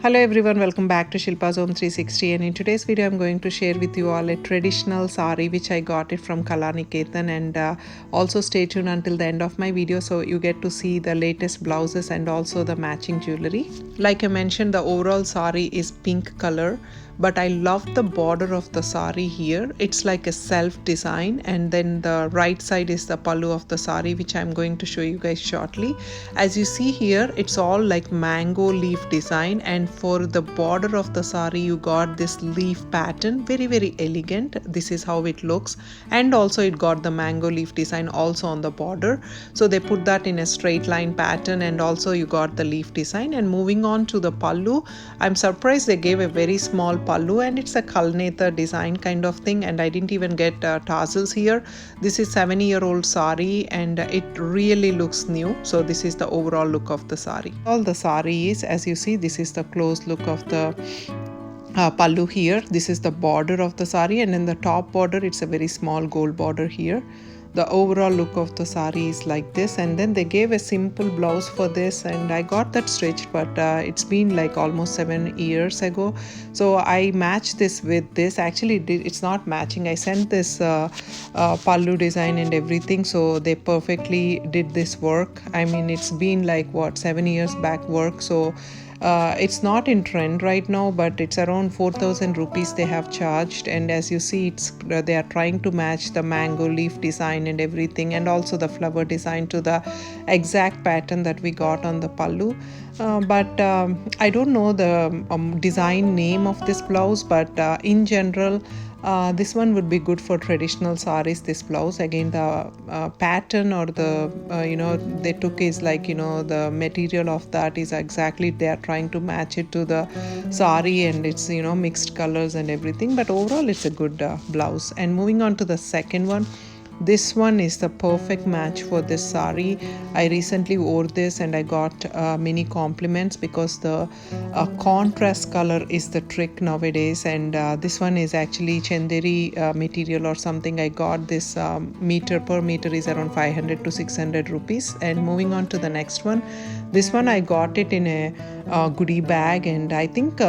Hello everyone, welcome back to Shilpa's Home 360, and in today's video I'm going to share with you all a traditional sari which I got it from Kalanikethan, and also stay tuned until the end of my video so you get to see the latest blouses and also the matching jewelry. Like I mentioned, the overall sari is pink color, but I love the border of the sari here. It's like a self design, and then the right side is the pallu of the sari, which I'm going to show you guys shortly. As you see here, it's all like mango leaf design, and for the border of the sari you got this leaf pattern, very elegant. This is how it looks, and also it got the mango leaf design also on the border, so they put that in a straight line pattern, and also you got the leaf design. And moving on to the pallu, I'm surprised they gave a very small pallu, and it's a Kalnetha design kind of thing, and I didn't even get tassels here. This is 7-year-old sari, and it really looks new. So this is the overall look of the sari. All the sari is, as you see, this is the close look of the pallu here. This is the border of the sari, and in the top border it's a very small gold border here. The overall look of the sari is like this, and then they gave a simple blouse for this, and I got that stitched, but it's been like almost 7 years ago, so I matched this with this. Actually it's not matching. I sent this pallu design and everything, so they perfectly did this work. I mean, it's been like what, 7 years back work, so it's not in trend right now, but it's around 4,000 rupees they have charged. And as you see, it's they are trying to match the mango leaf design and everything, and also the flower design to the exact pattern that we got on the pallu. But I don't know the design name of this blouse, but in general this one would be good for traditional saris. This blouse, again, the pattern or the they took is like, the material of that is exactly, they are trying to match it to the sari, and it's mixed colors and everything, but overall it's a good blouse. And moving on to the second one, this one is the perfect match for this sari. I recently wore this and I got many compliments because the contrast color is the trick nowadays, and this one is actually Chanderi material or something. I got this meter per meter is around 500 to 600 rupees. And moving on to the next one, this one I got it in a goodie bag, and I think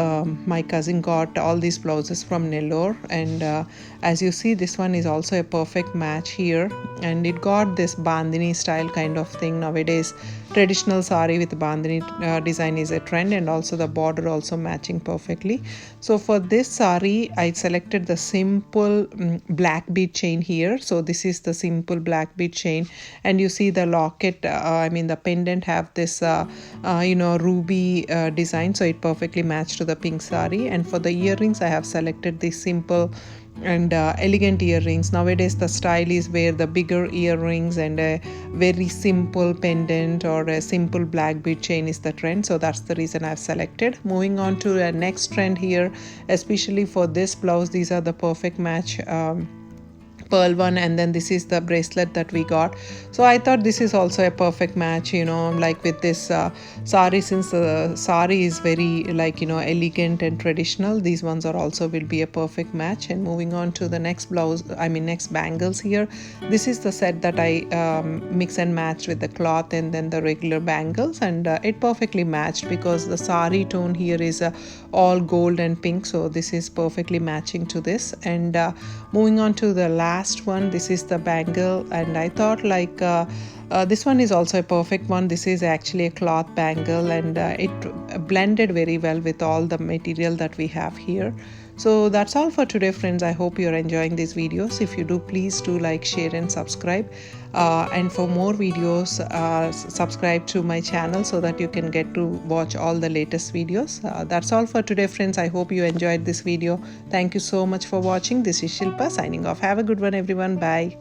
my cousin got all these blouses from Nellore, and as you see, this one is also a perfect match here, and it got this bandhani style kind of thing. Nowadays traditional sari with bandhani design is a trend, and also the border also matching perfectly. So for this sari I selected the simple black bead chain here. So this is the simple black bead chain, and you see the locket, I mean the pendant have this ruby design, so it perfectly matched to the pink sari. And for the earrings I have selected the simple and elegant earrings. Nowadays the style is where the bigger earrings and a very simple pendant or a simple black bead chain is the trend, so that's the reason I've selected. Moving on to the next trend here, especially for this blouse, these are the perfect match, pearl one, and then this is the bracelet that we got. So I thought this is also a perfect match, like with this sari, since the sari is very like elegant and traditional, these ones are also will be a perfect match. And moving on to the next blouse, I mean next bangles here, this is the set that I mix and match with the cloth and then the regular bangles, and it perfectly matched because the sari tone here is all gold and pink, so this is perfectly matching to this. And moving on to the last one, this is the bangle, and I thought like this one is also a perfect one. This is actually a cloth bangle, and it blended very well with all the material that we have here. So that's all for today, friends. I hope you're enjoying these videos. If you do, please do like, share and subscribe, and for more videos subscribe to my channel so that you can get to watch all the latest videos. That's all for today, friends. I hope you enjoyed this video. Thank you so much for watching. This is Shilpa signing off. Have a good one, everyone. Bye.